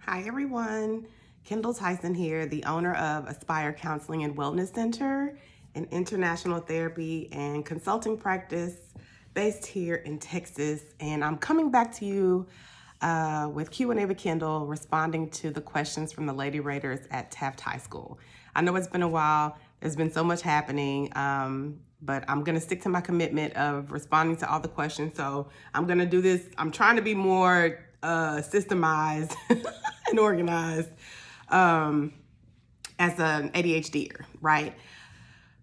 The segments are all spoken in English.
Hi everyone, Kindall Tyson here, the owner of Aspire Counseling and Wellness Center, an international therapy and consulting practice based here in Texas. And I'm coming back to you with Q&A with Kindall, responding to the questions from the Lady Raiders at Taft High School. I know it's been a while, there's been so much happening, but I'm gonna stick to my commitment of responding to all the questions. So I'm gonna do this, I'm trying to be more systemized and organized as an ADHDer, right?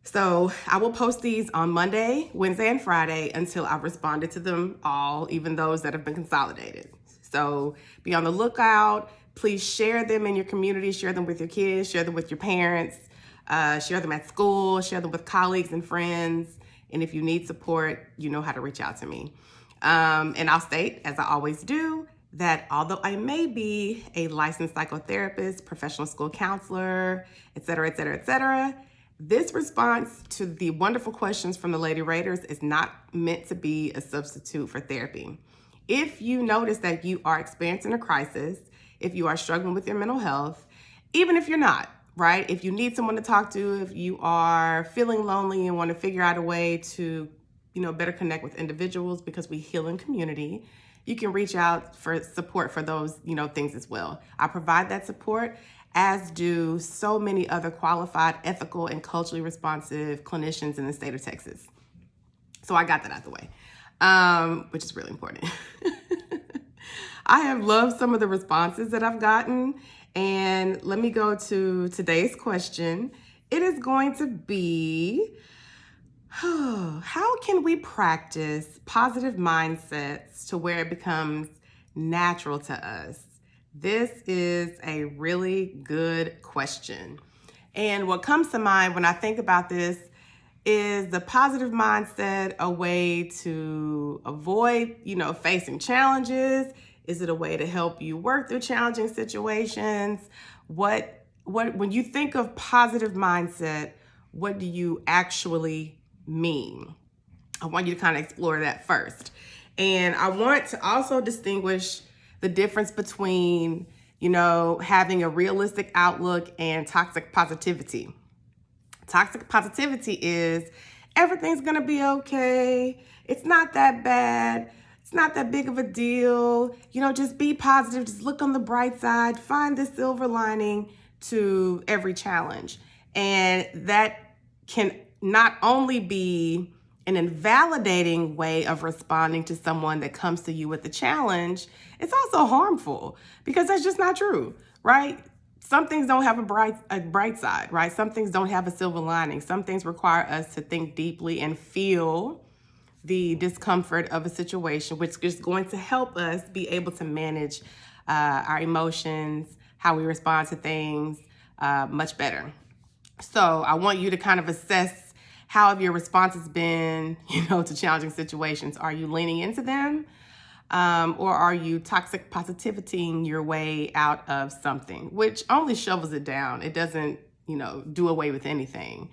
So I will post these on Monday, Wednesday, and Friday until I've responded to them all, even those that have been consolidated. So be on the lookout. Please share them in your community, share them with your kids, share them with your parents, share them at school, share them with colleagues and friends. And if you need support, you know how to reach out to me. And I'll state, as I always do, that although I may be a licensed psychotherapist, professional school counselor, et cetera, this response to the wonderful questions from the Lady Raiders is not meant to be a substitute for therapy. If you notice that you are experiencing a crisis, if you are struggling with your mental health, even if you're not, right? If you need someone to talk to, if you are feeling lonely and want to figure out a way to, better connect with individuals because we heal in community, you can reach out for support for those, things as well. I provide that support, as do so many other qualified, ethical, and culturally responsive clinicians in the state of Texas. So I got that out the way, which is really important. I have loved some of the responses that I've gotten, and let me go to today's question. It is going to be, how can we practice positive mindsets to where it becomes natural to us? This is a really good question. And what comes to mind when I think about this is the positive mindset a way to avoid, facing challenges? Is it a way to help you work through challenging situations? When you think of positive mindset, what do you actually mean? I want you to kind of explore that first. And I want to also distinguish the difference between, having a realistic outlook and toxic positivity. Toxic positivity is everything's gonna be okay. It's not that bad. It's not that big of a deal. Just be positive. Just look on the bright side. Find the silver lining to every challenge. And that can not only be an invalidating way of responding to someone that comes to you with a challenge, it's also harmful because that's just not true, right? Some things don't have a bright side, right? Some things don't have a silver lining. Some things require us to think deeply and feel the discomfort of a situation, which is going to help us be able to manage our emotions, how we respond to things much better. So I want you to kind of assess how have your responses been, to challenging situations. Are you leaning into them? Or are you toxic positivitying your way out of something, which only shovels it down? It doesn't, do away with anything.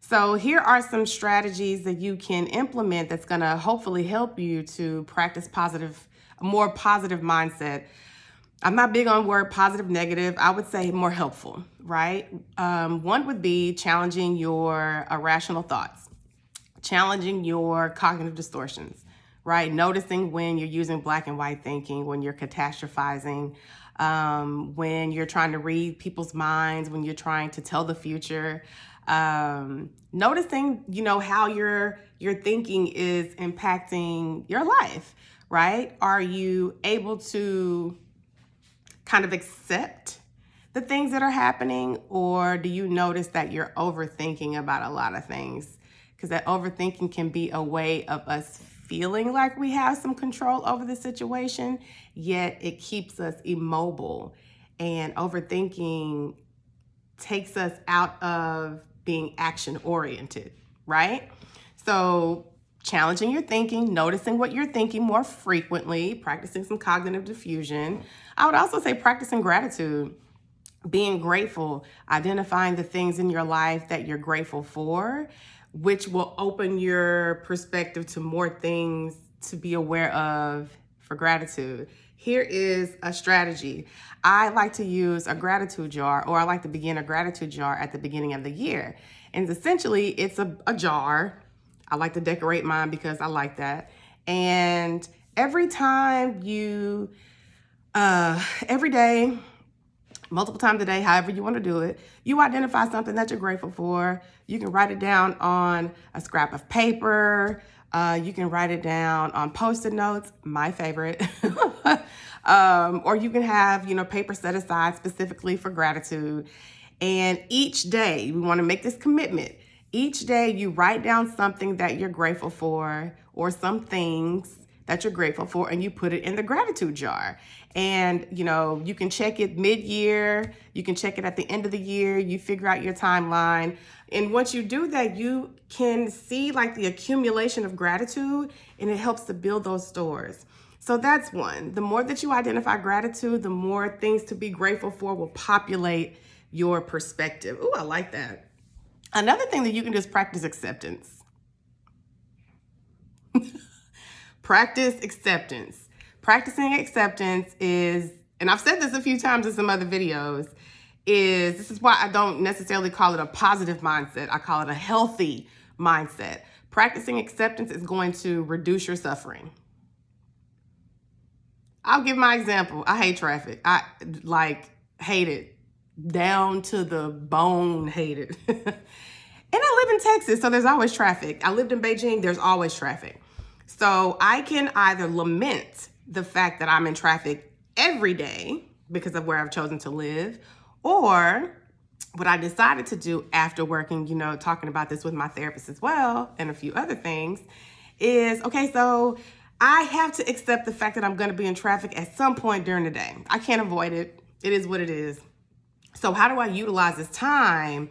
So here are some strategies that you can implement that's going to hopefully help you to practice a more positive mindset. I'm not big on word positive, negative. I would say more helpful, right? One would be challenging your irrational thoughts, challenging your cognitive distortions, right? Noticing when you're using black and white thinking, when you're catastrophizing, when you're trying to read people's minds, when you're trying to tell the future. Noticing, how your thinking is impacting your life, right? Are you able to kind of accept the things that are happening, or do you notice that you're overthinking about a lot of things? Because that overthinking can be a way of us feeling like we have some control over the situation, yet it keeps us immobile. And overthinking takes us out of being action-oriented, right? So challenging your thinking, noticing what you're thinking more frequently, practicing some cognitive diffusion. I would also say practicing gratitude, being grateful, identifying the things in your life that you're grateful for, which will open your perspective to more things to be aware of for gratitude. Here is a strategy. I like to use a gratitude jar, or I like to begin a gratitude jar at the beginning of the year. And essentially, it's a jar. I like to decorate mine because I like that. And every time every day, multiple times a day, however you want to do it, you identify something that you're grateful for. You can write it down on a scrap of paper. You can write it down on Post-it notes, my favorite. Or you can have, paper set aside specifically for gratitude. And each day, we want to make this commitment. Each day you write down something that you're grateful for, or some things that you're grateful for, and you put it in the gratitude jar. And, you can check it mid-year. You can check it at the end of the year. You figure out your timeline. And once you do that, you can see like the accumulation of gratitude, and it helps to build those stores. So that's one. The more that you identify gratitude, the more things to be grateful for will populate your perspective. Ooh, I like that. Another thing that you can do is practice acceptance. Practice acceptance. Practicing acceptance is, and I've said this a few times in some other videos, this is why I don't necessarily call it a positive mindset. I call it a healthy mindset. Practicing acceptance is going to reduce your suffering. I'll give my example. I hate traffic. I hate it. Down to the bone, hate it. And I live in Texas, so there's always traffic. I lived in Beijing, there's always traffic. So I can either lament the fact that I'm in traffic every day because of where I've chosen to live, or what I decided to do after working, talking about this with my therapist as well, and a few other things, is, okay, so I have to accept the fact that I'm going to be in traffic at some point during the day. I can't avoid it. It is what it is. So how do I utilize this time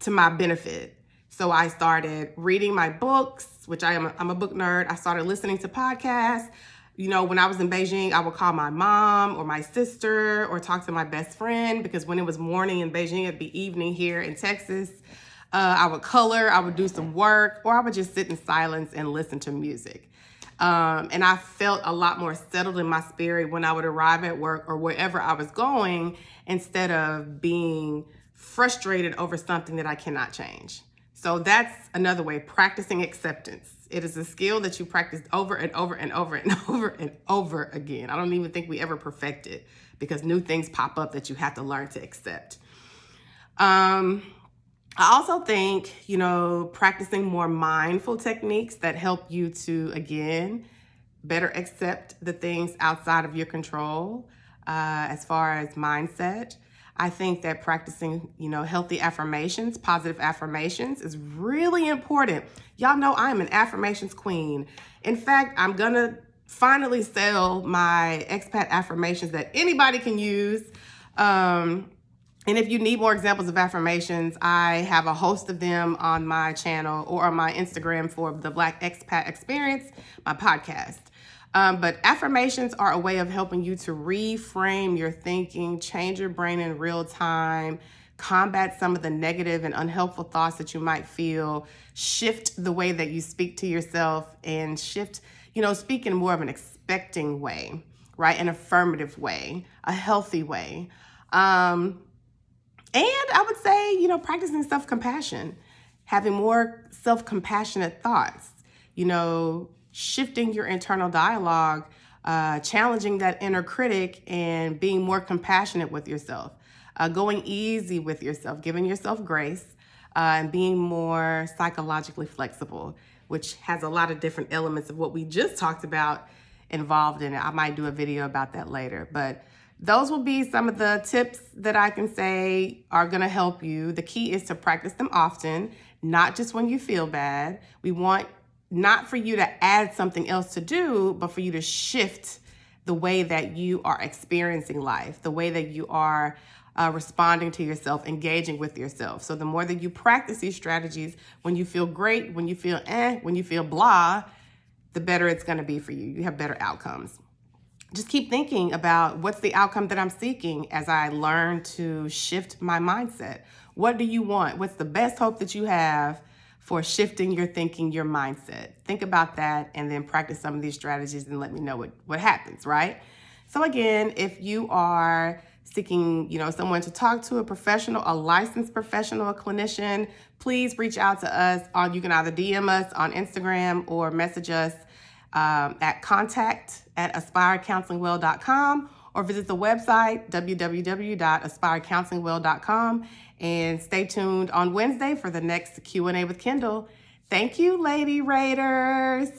to my benefit? So I started reading my books, which I'm a book nerd. I started listening to podcasts. When I was in Beijing, I would call my mom or my sister or talk to my best friend, because when it was morning in Beijing, it'd be evening here in Texas. I would color, I would do some work, or I would just sit in silence and listen to music. And I felt a lot more settled in my spirit when I would arrive at work or wherever I was going, instead of being frustrated over something that I cannot change. So that's another way, practicing acceptance. It is a skill that you practice over and over and over and over and over again. I don't even think we ever perfect it, because new things pop up that you have to learn to accept. I also think, practicing more mindful techniques that help you to, again, better accept the things outside of your control, as far as mindset. I think that practicing, healthy affirmations, positive affirmations is really important. Y'all know I am an affirmations queen. In fact, I'm going to finally sell my expat affirmations that anybody can use. And if you need more examples of affirmations, I have a host of them on my channel or on my Instagram for the Black Expat Experience, my podcast. But affirmations are a way of helping you to reframe your thinking, change your brain in real time, combat some of the negative and unhelpful thoughts that you might feel, shift the way that you speak to yourself, and shift, speak in more of an expecting way, right? An affirmative way, a healthy way. And I would say, practicing self-compassion, having more self-compassionate thoughts, shifting your internal dialogue, challenging that inner critic, and being more compassionate with yourself, going easy with yourself, giving yourself grace, and being more psychologically flexible, which has a lot of different elements of what we just talked about involved in it. I might do a video about that later, but those will be some of the tips that I can say are going to help you. The key is to practice them often, not just when you feel bad. We want not for you to add something else to do, but for you to shift the way that you are experiencing life, the way that you are responding to yourself, engaging with yourself. So the more that you practice these strategies, when you feel great, when you feel when you feel blah, the better it's going to be for you. You have better outcomes. Just keep thinking about, what's the outcome that I'm seeking as I learn to shift my mindset? What do you want? What's the best hope that you have for shifting your thinking, your mindset? Think about that, and then practice some of these strategies and let me know what happens, right? So again, if you are seeking, someone to talk to, a professional, a licensed professional, a clinician, please reach out to us. You can either DM us on Instagram or message us at contact@aspirecounselingwell.com, or visit the website www.aspirecounselingwell.com, and stay tuned on Wednesday for the next Q&A with Kindall. Thank you, Lady Raiders.